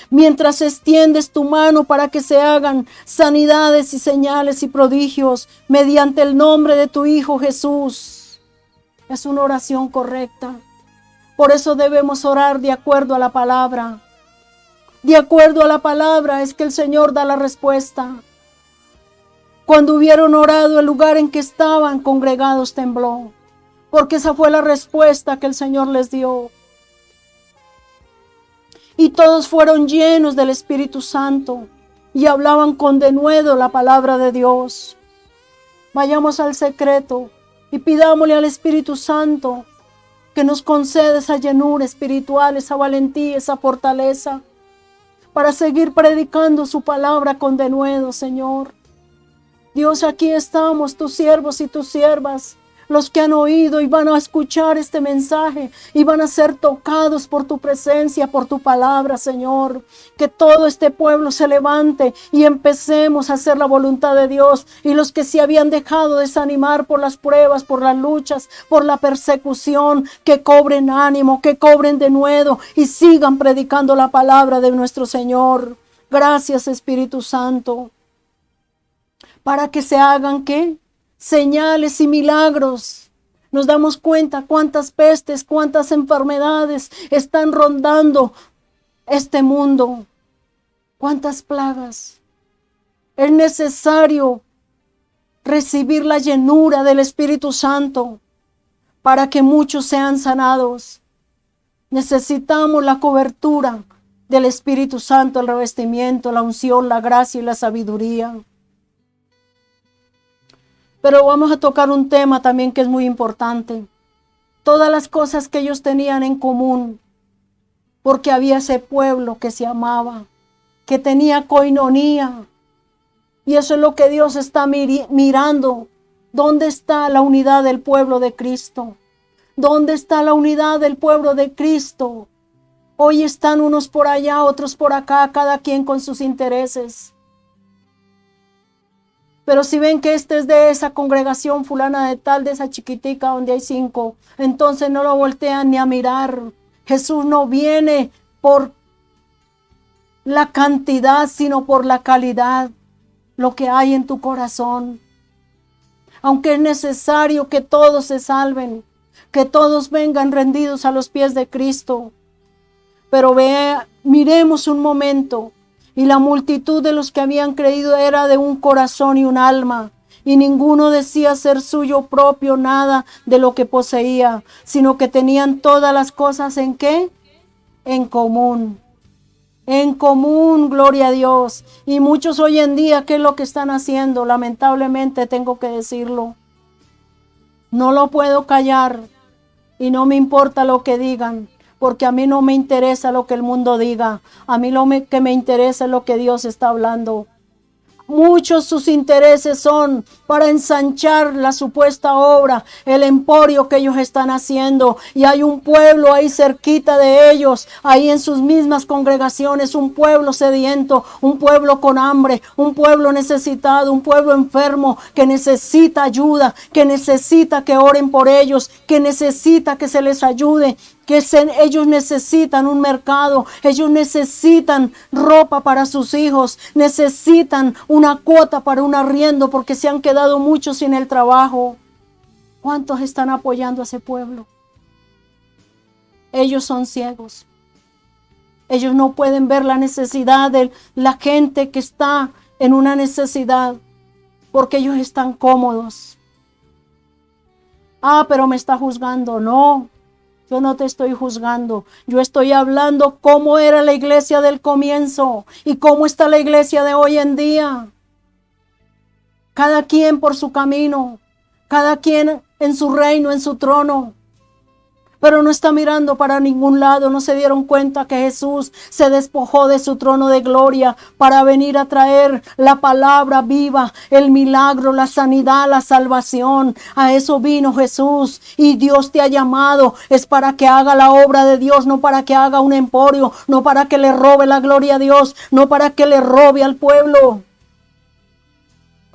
Mientras extiendes tu mano para que se hagan sanidades y señales y prodigios mediante el nombre de tu Hijo Jesús. Es una oración correcta. Por eso debemos orar de acuerdo a la palabra. De acuerdo a la palabra es que el Señor da la respuesta. Cuando hubieron orado, el lugar en que estaban congregados tembló, porque esa fue la respuesta que el Señor les dio. Y todos fueron llenos del Espíritu Santo y hablaban con denuedo la palabra de Dios. Vayamos al secreto y pidámosle al Espíritu Santo que nos conceda esa llenura espiritual, esa valentía, esa fortaleza, para seguir predicando su palabra con denuedo, Señor. Dios, aquí estamos, tus siervos y tus siervas, los que han oído y van a escuchar este mensaje y van a ser tocados por tu presencia, por tu palabra, Señor. Que todo este pueblo se levante y empecemos a hacer la voluntad de Dios. Y los que se habían dejado desanimar por las pruebas, por las luchas, por la persecución, que cobren ánimo, que cobren denuedo y sigan predicando la palabra de nuestro Señor. Gracias, Espíritu Santo. Para que se hagan, ¿qué? Señales y milagros. Nos damos cuenta cuántas pestes, cuántas enfermedades están rondando este mundo. Cuántas plagas. Es necesario recibir la llenura del Espíritu Santo para que muchos sean sanados. Necesitamos la cobertura del Espíritu Santo, el revestimiento, la unción, la gracia y la sabiduría. Pero vamos a tocar un tema también que es muy importante. Todas las cosas que ellos tenían en común, porque había ese pueblo que se amaba, que tenía coinonía. Y eso es lo que Dios está mirando. ¿Dónde está la unidad del pueblo de Cristo? ¿Dónde está la unidad del pueblo de Cristo? Hoy están unos por allá, otros por acá, cada quien con sus intereses. Pero si ven que este es de esa congregación fulana de tal, de esa chiquitica donde hay 5, entonces no lo voltean ni a mirar. Jesús no viene por la cantidad, sino por la calidad, lo que hay en tu corazón. Aunque es necesario que todos se salven, que todos vengan rendidos a los pies de Cristo. Pero miremos un momento. Y la multitud de los que habían creído era de un corazón y un alma. Y ninguno decía ser suyo propio nada de lo que poseía, sino que tenían todas las cosas ¿en qué? En común. En común, gloria a Dios. Y muchos hoy en día, ¿qué es lo que están haciendo? Lamentablemente tengo que decirlo. No lo puedo callar y no me importa lo que digan. Porque a mí no me interesa lo que el mundo diga. A mí que me interesa es lo que Dios está hablando. Muchos sus intereses son para ensanchar la supuesta obra, el emporio que ellos están haciendo. Y hay un pueblo ahí cerquita de ellos, ahí en sus mismas congregaciones, un pueblo sediento, un pueblo con hambre, un pueblo necesitado, un pueblo enfermo que necesita ayuda, que necesita que oren por ellos, que necesita que se les ayude. Ellos necesitan un mercado, ellos necesitan ropa para sus hijos, necesitan una cuota para un arriendo porque se han quedado muchos sin el trabajo. ¿Cuántos están apoyando a ese pueblo? Ellos son ciegos. Ellos no pueden ver la necesidad de la gente que está en una necesidad porque ellos están cómodos. Pero me está juzgando. No. Yo no te estoy juzgando, yo estoy hablando cómo era la iglesia del comienzo y cómo está la iglesia de hoy en día. Cada quien por su camino, cada quien en su reino, en su trono. Pero no está mirando para ningún lado, no se dieron cuenta que Jesús se despojó de su trono de gloria para venir a traer la palabra viva, el milagro, la sanidad, la salvación. A eso vino Jesús y Dios te ha llamado, es para que haga la obra de Dios, no para que haga un emporio, no para que le robe la gloria a Dios, no para que le robe al pueblo.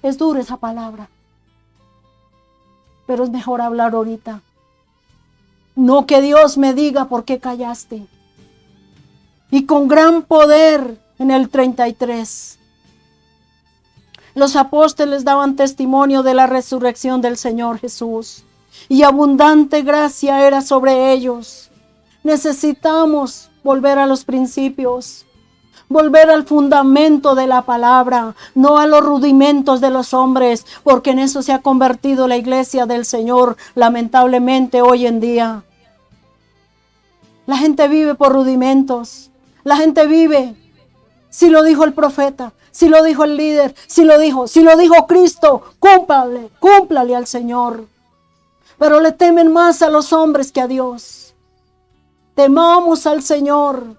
Es dura esa palabra, pero es mejor hablar ahorita. No que Dios me diga por qué callaste. Y con gran poder en el 33. Los apóstoles daban testimonio de la resurrección del Señor Jesús. Y abundante gracia era sobre ellos. Necesitamos volver a los principios. Volver al fundamento de la palabra, no a los rudimentos de los hombres, porque en eso se ha convertido la iglesia del Señor, lamentablemente hoy en día. La gente vive por rudimentos. La gente vive. Si lo dijo el profeta, si lo dijo el líder, si lo dijo Cristo, cúmplale al Señor. Pero le temen más a los hombres que a Dios. Temamos al Señor,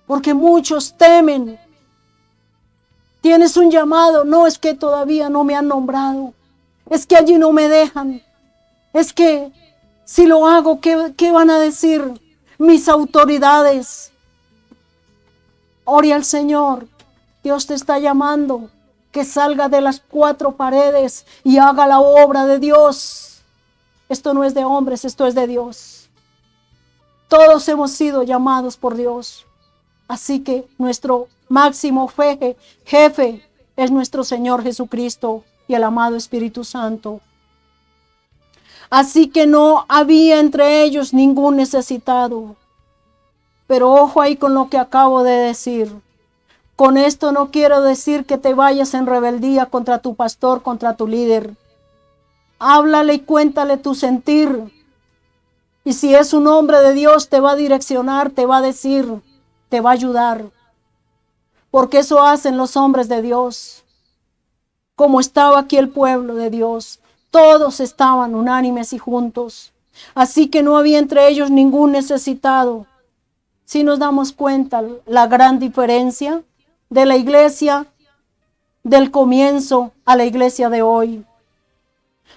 porque muchos temen. Tienes un llamado, no es que todavía no me han nombrado, es que allí no me dejan, es que si lo hago, ¿qué van a decir mis autoridades? Ore al Señor, Dios te está llamando, que salga de las cuatro paredes y haga la obra de Dios. Esto no es de hombres, esto es de Dios. Todos hemos sido llamados por Dios. Así que nuestro máximo jefe es nuestro Señor Jesucristo y el amado Espíritu Santo. Así que no había entre ellos ningún necesitado. Pero ojo ahí con lo que acabo de decir. Con esto no quiero decir que te vayas en rebeldía contra tu pastor, contra tu líder. Háblale y cuéntale tu sentir. Y si es un hombre de Dios, te va a direccionar, te va a decir, te va a ayudar. Porque eso hacen los hombres de Dios. Como estaba aquí el pueblo de Dios, todos estaban unánimes y juntos. Así que no había entre ellos ningún necesitado. Si nos damos cuenta la gran diferencia de la iglesia del comienzo a la iglesia de hoy.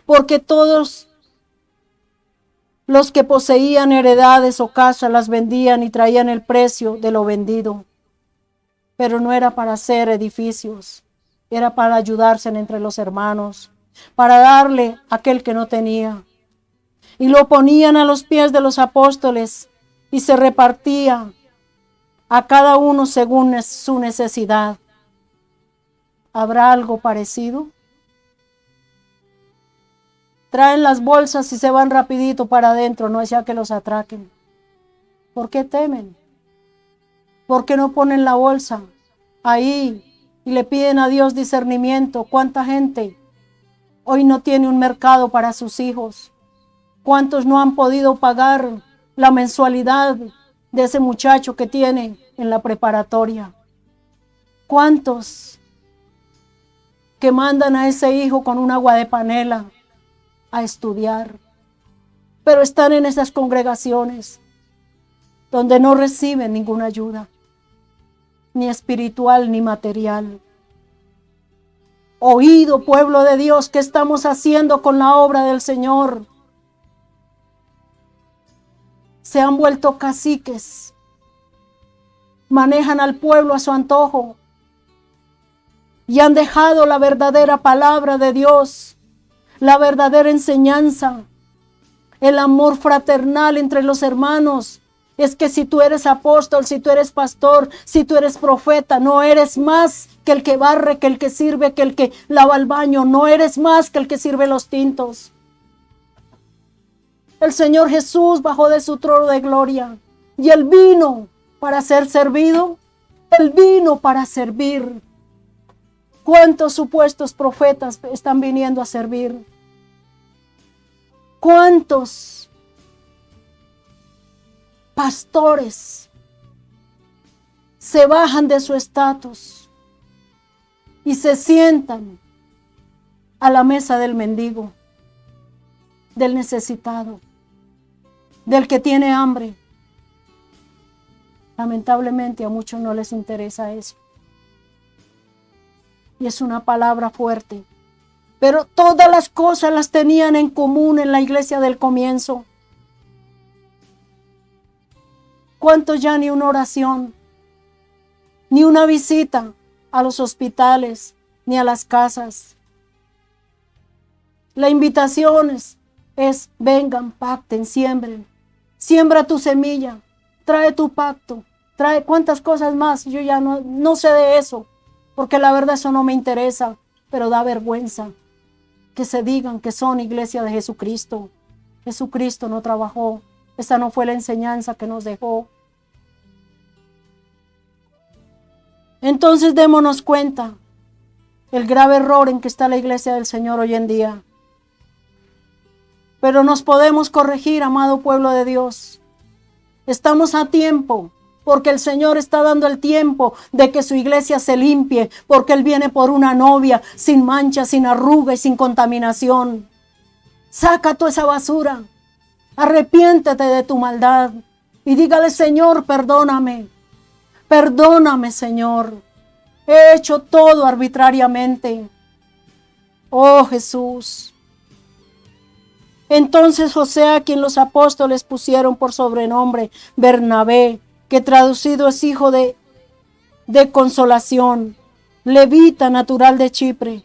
Porque todos los que poseían heredades o casas las vendían y traían el precio de lo vendido. Pero no era para hacer edificios, era para ayudarse entre los hermanos, para darle a aquel que no tenía. Y lo ponían a los pies de los apóstoles y se repartía a cada uno según su necesidad. ¿Habrá algo parecido? Traen las bolsas y se van rapidito para adentro, no sea que los atraquen. ¿Por qué temen? ¿Por qué no ponen la bolsa ahí y le piden a Dios discernimiento? ¿Cuánta gente hoy no tiene un mercado para sus hijos? ¿Cuántos no han podido pagar la mensualidad de ese muchacho que tiene en la preparatoria? ¿Cuántos que mandan a ese hijo con un agua de panela a estudiar, pero están en esas congregaciones donde no reciben ninguna ayuda, ni espiritual ni material? Oído, pueblo de Dios, ¿qué estamos haciendo con la obra del Señor? Se han vuelto caciques, manejan al pueblo a su antojo y han dejado la verdadera palabra de Dios, la verdadera enseñanza, el amor fraternal entre los hermanos. Es que si tú eres apóstol, si tú eres pastor, si tú eres profeta, no eres más que el que barre, que el que sirve, que el que lava el baño, no eres más que el que sirve los tintos. El Señor Jesús bajó de su trono de gloria y Él vino para ser servido, Él vino para servir. ¿Cuántos supuestos profetas están viniendo a servir? ¿Cuántos pastores se bajan de su estatus y se sientan a la mesa del mendigo, del necesitado, del que tiene hambre? Lamentablemente a muchos no les interesa eso. Y es una palabra fuerte. Pero todas las cosas las tenían en común en la iglesia del comienzo. ¿Cuántos ya ni una oración, ni una visita a los hospitales, ni a las casas? La invitación es vengan, pacten, siembren. Siembra tu semilla, trae tu pacto, trae cuántas cosas más. Yo ya no sé de eso, porque la verdad eso no me interesa, pero da vergüenza que se digan que son iglesia de Jesucristo. Jesucristo no trabajó, esa no fue la enseñanza que nos dejó. Entonces démonos cuenta el grave error en que está la iglesia del Señor hoy en día. Pero nos podemos corregir, amado pueblo de Dios. Estamos a tiempo porque el Señor está dando el tiempo de que su iglesia se limpie, porque Él viene por una novia sin mancha, sin arruga y sin contaminación. Saca toda esa basura, arrepiéntete de tu maldad y dígale: Señor, perdóname, perdóname, Señor, he hecho todo arbitrariamente. Oh Jesús. Entonces José, a quien los apóstoles pusieron por sobrenombre Bernabé, que traducido es hijo de consolación, levita natural de Chipre,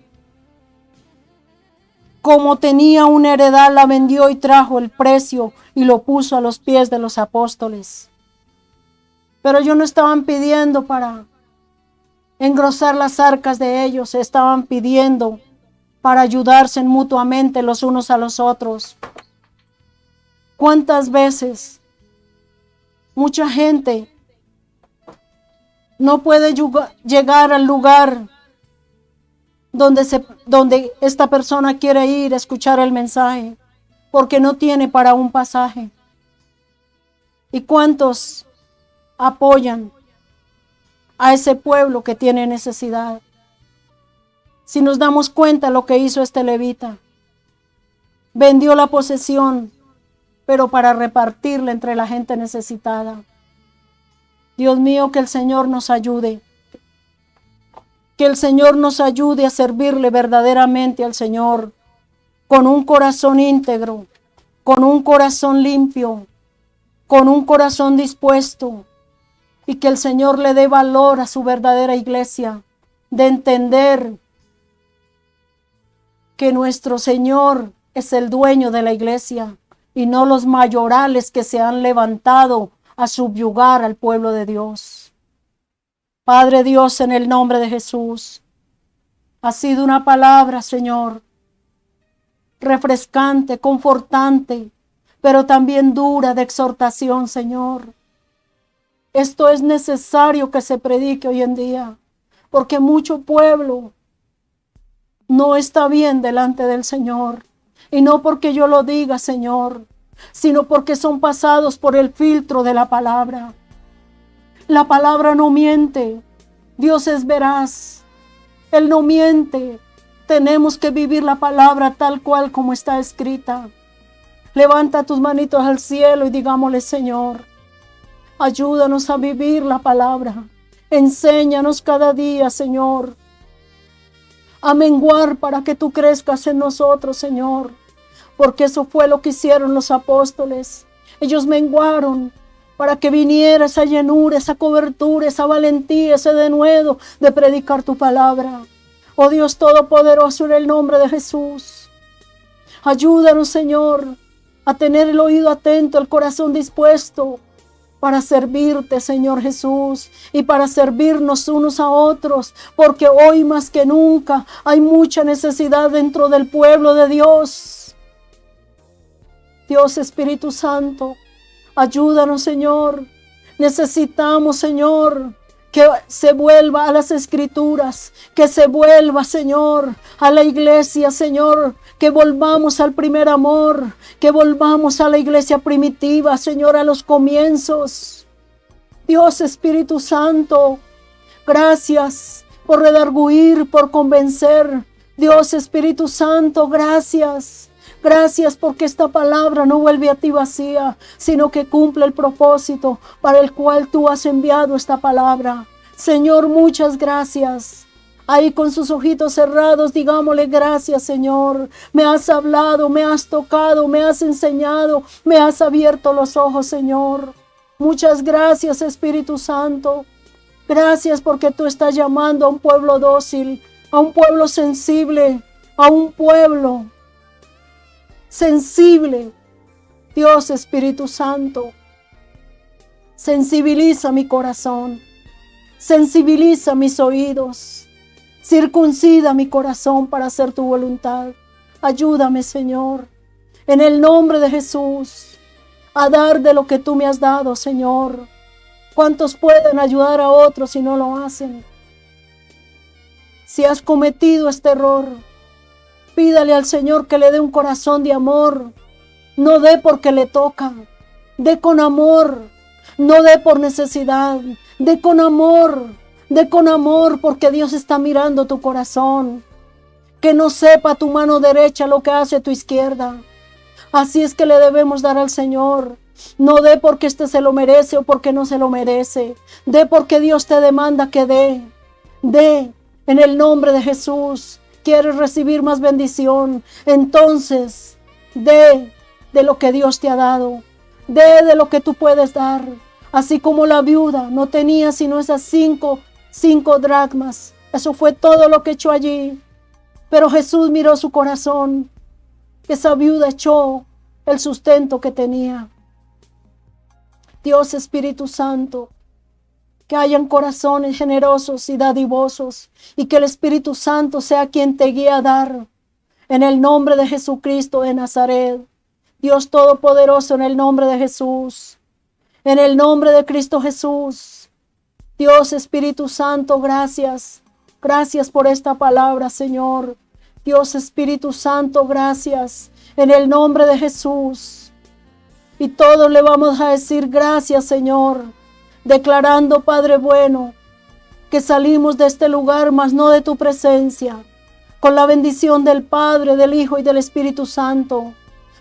como tenía una heredad, la vendió y trajo el precio y lo puso a los pies de los apóstoles. Pero ellos no estaban pidiendo para engrosar las arcas de ellos, estaban pidiendo para ayudarse mutuamente los unos a los otros. ¿Cuántas veces mucha gente no puede llegar al lugar donde esta persona quiere ir a escuchar el mensaje porque no tiene para un pasaje? ¿Y cuántos apoyan a ese pueblo que tiene necesidad? Si nos damos cuenta lo que hizo este levita, vendió la posesión, pero para repartirla entre la gente necesitada. Dios mío, que el Señor nos ayude. Que el Señor nos ayude a servirle verdaderamente al Señor, con un corazón íntegro, con un corazón limpio, con un corazón dispuesto, y que el Señor le dé valor a su verdadera iglesia, de entender que nuestro Señor es el dueño de la iglesia y no los mayorales que se han levantado a subyugar al pueblo de Dios. Padre Dios, en el nombre de Jesús, ha sido una palabra, Señor, refrescante, confortante, pero también dura de exhortación, Señor. Esto es necesario que se predique hoy en día, porque mucho pueblo no está bien delante del Señor. Y no porque yo lo diga, Señor, sino porque son pasados por el filtro de la palabra. La palabra no miente. Dios es veraz. Él no miente. Tenemos que vivir la palabra tal cual como está escrita. Levanta tus manitos al cielo y digámosle: Señor, ayúdanos a vivir la palabra. Enséñanos cada día, Señor, a menguar para que tú crezcas en nosotros, Señor. Porque eso fue lo que hicieron los apóstoles. Ellos menguaron para que viniera esa llenura, esa cobertura, esa valentía, ese denuedo de predicar tu palabra. Oh Dios Todopoderoso, en el nombre de Jesús, ayúdanos, Señor, a tener el oído atento, el corazón dispuesto para servirte, Señor Jesús, y para servirnos unos a otros, porque hoy más que nunca hay mucha necesidad dentro del pueblo de Dios. Dios Espíritu Santo, ayúdanos, Señor. Necesitamos, Señor, que se vuelva a las Escrituras, que se vuelva, Señor, a la iglesia, Señor, que volvamos al primer amor, que volvamos a la iglesia primitiva, Señor, a los comienzos. Dios Espíritu Santo, gracias por redarguir, por convencer. Dios Espíritu Santo, gracias. Gracias porque esta palabra no vuelve a ti vacía, sino que cumple el propósito para el cual tú has enviado esta palabra. Señor, muchas gracias. Ahí con sus ojitos cerrados, digámosle: gracias, Señor. Me has hablado, me has tocado, me has enseñado, me has abierto los ojos, Señor. Muchas gracias, Espíritu Santo. Gracias porque tú estás llamando a un pueblo dócil, a un pueblo sensible, a un pueblo sensible. Dios Espíritu Santo, sensibiliza mi corazón, sensibiliza mis oídos, circuncida mi corazón para hacer tu voluntad. Ayúdame, Señor, en el nombre de Jesús, a dar de lo que tú me has dado, Señor. ¿Cuántos pueden ayudar a otros si no lo hacen? Si has cometido este error, pídale al Señor que le dé un corazón de amor. No dé porque le toca, dé con amor. No dé por necesidad, dé con amor, porque Dios está mirando tu corazón. Que no sepa tu mano derecha lo que hace tu izquierda. Así es que le debemos dar al Señor. No dé porque éste se lo merece o porque no se lo merece. Dé porque Dios te demanda que dé. Dé en el nombre de Jesús. ¿Quieres recibir más bendición? Entonces, dé de lo que Dios te ha dado. Dé de lo que tú puedes dar. Así como la viuda no tenía sino esas cinco dracmas. Eso fue todo lo que echó allí. Pero Jesús miró su corazón. Esa viuda echó el sustento que tenía. Dios Espíritu Santo, que hayan corazones generosos y dadivosos, y que el Espíritu Santo sea quien te guíe a dar. En el nombre de Jesucristo de Nazaret, Dios Todopoderoso, en el nombre de Jesús, en el nombre de Cristo Jesús. Dios Espíritu Santo, gracias. Gracias por esta palabra, Señor. Dios Espíritu Santo, gracias. En el nombre de Jesús. Y todos le vamos a decir gracias, Señor. Declarando, Padre bueno, que salimos de este lugar, mas no de tu presencia. Con la bendición del Padre, del Hijo y del Espíritu Santo.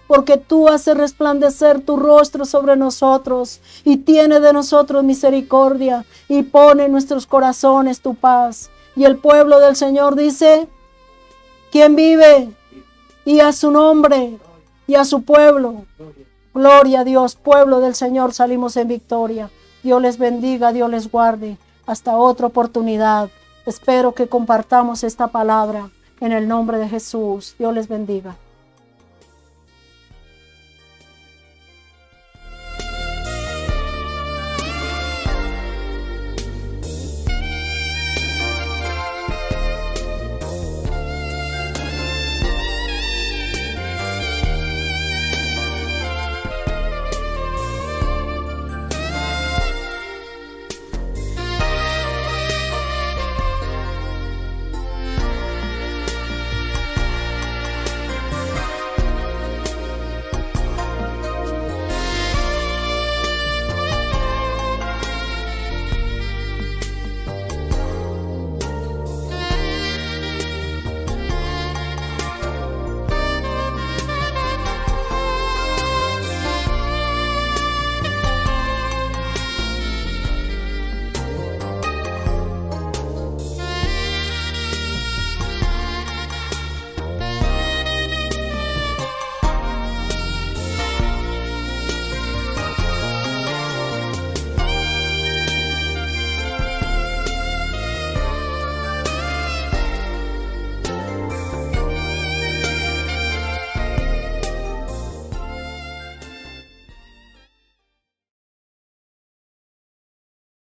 Porque tú haces resplandecer tu rostro sobre nosotros y tiene de nosotros misericordia y pone en nuestros corazones tu paz. Y el pueblo del Señor dice, ¿quién vive? Y a su nombre y a su pueblo. Gloria a Dios, pueblo del Señor, salimos en victoria. Dios les bendiga, Dios les guarde. Hasta otra oportunidad. Espero que compartamos esta palabra en el nombre de Jesús. Dios les bendiga.